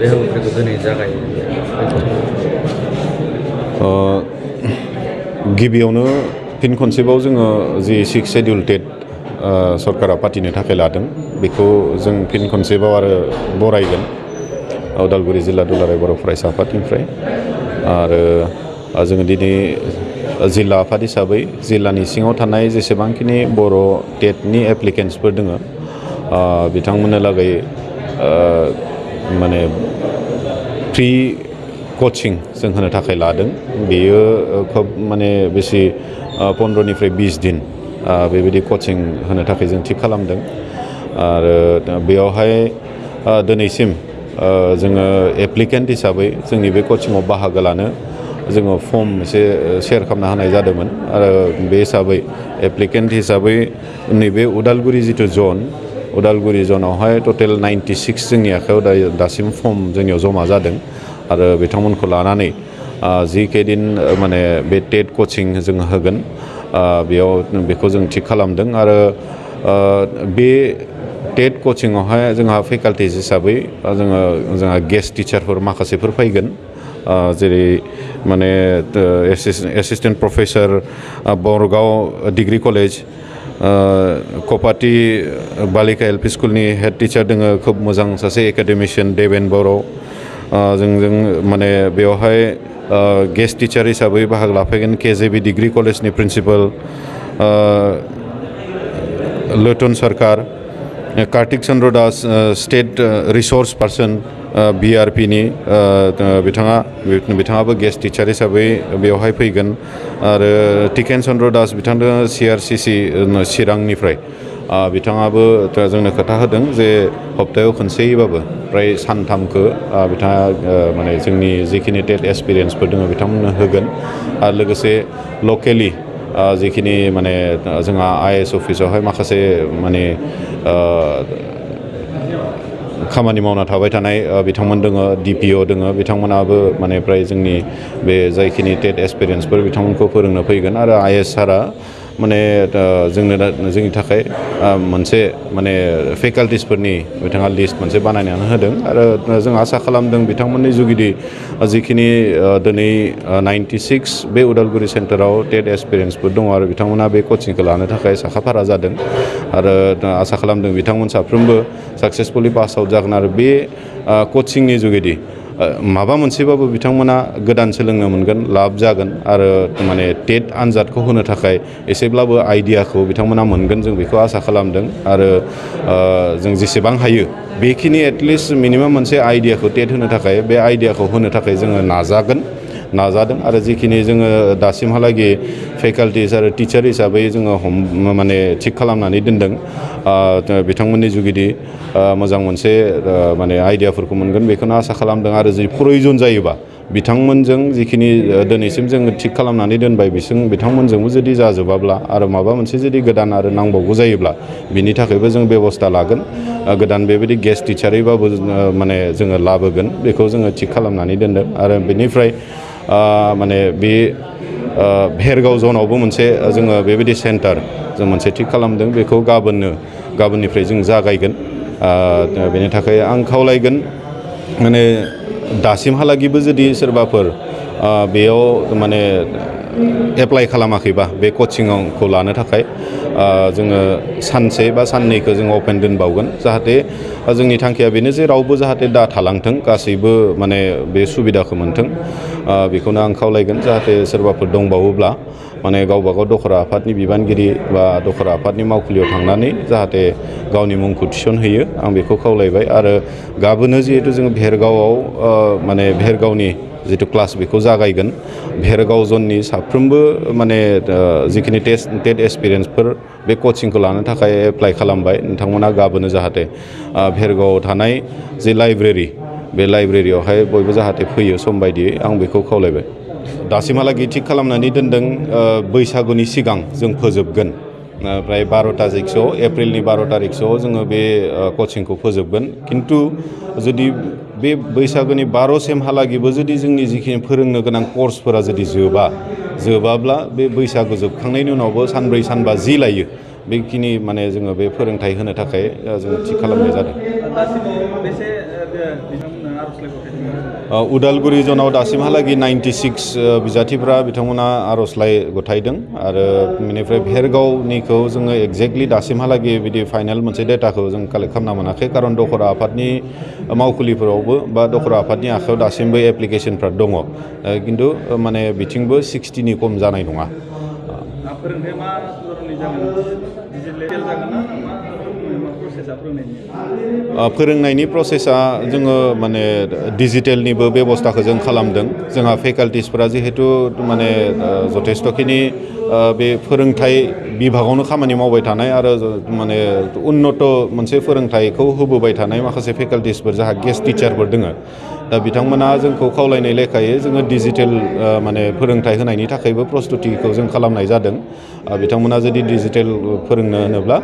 बे हाबाफारिखौ दिनै जागायो। गिबियावनो फिन खनसेबाव जोङो जि 6 शेड्युल टेट सरकारा फाथिनो थाखाय लादों बेखौ जों फिन खनसेबाव आरो बरायगोन उदालगुरि जिल्ला दुलाराय बर' फरायसा आफादनिफ्राय आरो जोङो दिनै जिल्ला आफाद हिसाबै जिल्लानि सिङाव थानाय जेसेबांखिनि बर' टेटनि एप्लिकेन्टसफोर दङ बिथांमोननो लागै माने फ्रि कचिं जों होनो थाखाय लादों बेयो खोब माने बेसे 15निफ्राय 20 दिन बेबायदि कचिं होनो थाखाय जों थिग खालामदों आरो बेयावहाय दिनैसिम जोङो एप्लिकेन्ट हिसाबै जोंनि बे कचिंआव बाहागो लानो जोङो फर्म मोनसे शेयार खालामना होनाय जादोंमोन आरो बे हिसाबै एप्लिकेन्ट हिसाबै नैबे उदालगुरि जिथु जन उदालगुरि जनावहाय टटेल 96 जोंनि आखायाव दासिम फर्म जोंनियाव जमा जादों आरो बिथांमोनखौ लानानै जिखिदिन माने बे टेट कचिं जों होगोन बेयाव बेखौ जों थिग खालामदों आरो बे टेट कचिंआवहाय जोंहा फेकाल्टिस हिसाबै जोंहा गेस्ट टिचारफोर माखासेफोर फैगोन जेरै माने assistant professor Bargaon degree college कपाटि बालिका एल पि स्कुलनि हेड टिचार दङ खोब मोजां सासे एकाडेमिशियान देबेन बर' जों माने बेवहाय गेस्ट टिचार हिसाबै बाहागो लाफैगोन केजेबि डिग्री कलेजनि principal Lotan Sarkar Kartik Chandra Das state research person BRPनि बिथाङाबो गेस्ट टिचार हिसाबै बेवहाय फैगोन आरो टिकेन चन्द्र दास बिथांनो CRCC चिरांनिफ्राय बिथाङाबो जोंनो खोथा होदों जे हप्तायाव खनसेयैबाबो फ्राय सानथामखौ बिथाङा माने जोंनि जिखिनि टेट एक्सपिरियेन्सफोर दङ बिथांमोननो होगोन आरो लोगोसे लकेलि जिखिनि माने जोंहा IAS अफिसावहाय माखासे माने खामानि मावना थाबाय थानाय बिथांमोन दङ DPO दङ बिथांमोनाबो माने फ्राय जोंनि बे जायखिनि टेट एक्सपिरियेन्सफोर बिथांमोनखौ फोरोंनो फैगोन आरो IAS सारा माने जोंनि थाखाय मोनसे माने फेकाल्टिसफोरनि बिथाङा लिस्ट मोनसे बानायनानै होदों आरो जों आसा खालामदों बिथांमोननि जुगिदि जिखिनि दिनै 96 बे उदालगुरि सेन्टाराव टेट एक्सपिरियेन्सफोर दङ आरो बिथांमोना बे कचिंखौ लानो थाखाय साखाफारा जादों आरो आसा खालामदों बिथांमोन साफ्रोमबो साक्सेसफुलि पास आउट जागोन आरो बे कचिंनि जुगिदि माबा मोनसेबाबो बिथांमोना गोदान सोलोंनो मोनगोन लाब जागोन आरो माने टेट आनजादखौ होनो थाखाय एसेब्लाबो आइडियाखौ बिथांमोना मोनगोन जों बेखौ आसा खालामदों आरो जों जेसेबां हायो बेखिनि एटलिस्ट मिनिमाम मोनसे आइडियाखौ टेट होनो थाखाय बे आइडियाखौ होनो थाखाय जोङो नाजादों आरो जिखिनि जोङो दासिमहालागै फेकाल्टिस आरो टिचार हिसाबै जोङो माने थिग खालामनानै दोनदों बिथांमोननि जुगिदि मोजां मोनसे माने आइडियाफोरखौ मोनगोन बेखौनो आसा खालामदों आरो जि प्रयजन जायोबा बिथांमोनजों जिखिनि दिनैसिम जोङो थिग खालामनानै दोनबाय बिथांमोनजोंबो जुदि जाजोबाब्ला आरो माबा मोनसे जुदि गोदान आरो नांबावगौ जायोब्ला बिनि थाखायबो जों बेबस्था लागोन गोदान बेबायदि गेस्ट टिचारैबाबो माने जोङो लाबोगोन बेखौ जोङो थिग खालामनानै दोनदों आरो बेनिफ्राय माने बे भेरगाव जनावबो मोनसे जोङो बेबायदि सेन्टार जों मोनसे थिग खालामदों बेखौ गाबोननिफ्राय जों जागायगोन बेनि थाखाय आं खावलायगोन माने दासिमहालागैबो जुदि सोरबाफोर बेयाव माने एप्लाइ खालामाखैबा बे कचिंखौ लानो थाखाय जोङो सानसे बा साननैखौ जों अपेन दोनबावगोन जाहाथे जोंनि थांखिया बेनो जे रावबो जाहाथे दा थालांथों गासैबो माने बे सुबिदाखौ मोनथों बेखौनो आं खावलायगोन जाहाथे सोरबाफोर दंबावोब्ला माने गावबागाव दखरा आफादनि बिबानगिरि बा दखरा आफादनि मावखुलियाव थांनानै जाहाथे गावनि मुंखौ थिसनहैयो आं बेखौ खावलायबाय आरो गाबोनो जिहेतु जोङो भेरगावआव माने भेरगावनि जिथु क्लास बेखौ जागायगोन भेरगाव जननि साफ्रोमबो माने जिखिनि टेट एक्सपिरियेन्सफोर बे कचिंखौ लानो थाखाय एप्लाइ खालामबाय नोंथांमोना गाबोनो जाहाथे भेरगावआव थानाय जे लाइब्रेरि बे लाइब्रेरियावहाय बयबो जाहाथे फैयो सम बायदियै आं बेखौ खावलायबाय दासिमहालागै थिग खालामनानै दोनदों बैसागुनि सिगां जों फोजोबगोन प्राय 12 तारिखसोआव एप्रिलनि 12 तारिखसोआव जोङो बे कचिंखौ फोजोबगोन खिन्थु जुदि बे बैसागोनि 12 सिमहालागैबो जुदि जोंनि जिखिनि फोरोंनो गोनां कर्सफोरा जुदि जोबाब्ला बे बैसागो जोबखांनायनि उनावबो सानब्रै सानबा जि लायो बेखिनि माने जोङो बे फोरोंथाइ होनो थाखाय जोङो थि खालामनाय जादों। उदालगुरि जनाव दासिमहालागै 96 बिजाथिफ्रा बिथांमोना आर'जलाइ गथायदों आरो बेनिफ्राय भेरगावनिखौ जोङो एक्जेक्टलि दासिमहालागै बिदि फाइनाल मोनसे डेटाखौ जों कालेक्ट खालामना मोनाखै कारन दखरा आफादनि मावखुलिफोरावबो बा दखरा आफादनि आखायाव दासिमबो एप्लिकेसनफ्रा दङ खिन्थु माने बिथिंबो 60नि खम जानाय नङा। फोरोंथाया मा धरननि जागोन डिजिटेल जागोन ना मा प्रसेसा फोरोंनायनि प्रसेसा जोङो माने डिजिटेलनिबो बेबस्थाखौ जों खालामदों जोंहा फेकाल्टिसफोरा जिहेतु माने जथेस्थखिनि बे फोरोंथाइ बिभागावनो खामानि मावबाय थानाय आरो माने उन्नत मोनसे फोरोंथाइखौ होबोबाय थानाय माखासे फेकाल्टिसफोर जाहा गेस्ट टिचारफोर दोङो दा बिथांमोना जोंखौ खावलायनाय लेखायै जोङो डिजिटेल माने फोरोंथाइ होनायनि थाखायबो प्रस्तुतिखौ जों खालामनाय जादों बिथांमोना जुदि डिजिटेल फोरोंनो होनोब्ला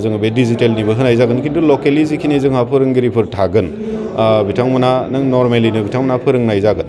जोङो बे डिजिटेलनिबो होनाय जागोन खिन्थु लकेलि जिखिनि जोंहा फोरोंगिरिफोर थागोन बिथांमोना नों नर्मेलिनो बिथांमोना फोरोंनाय जागोन।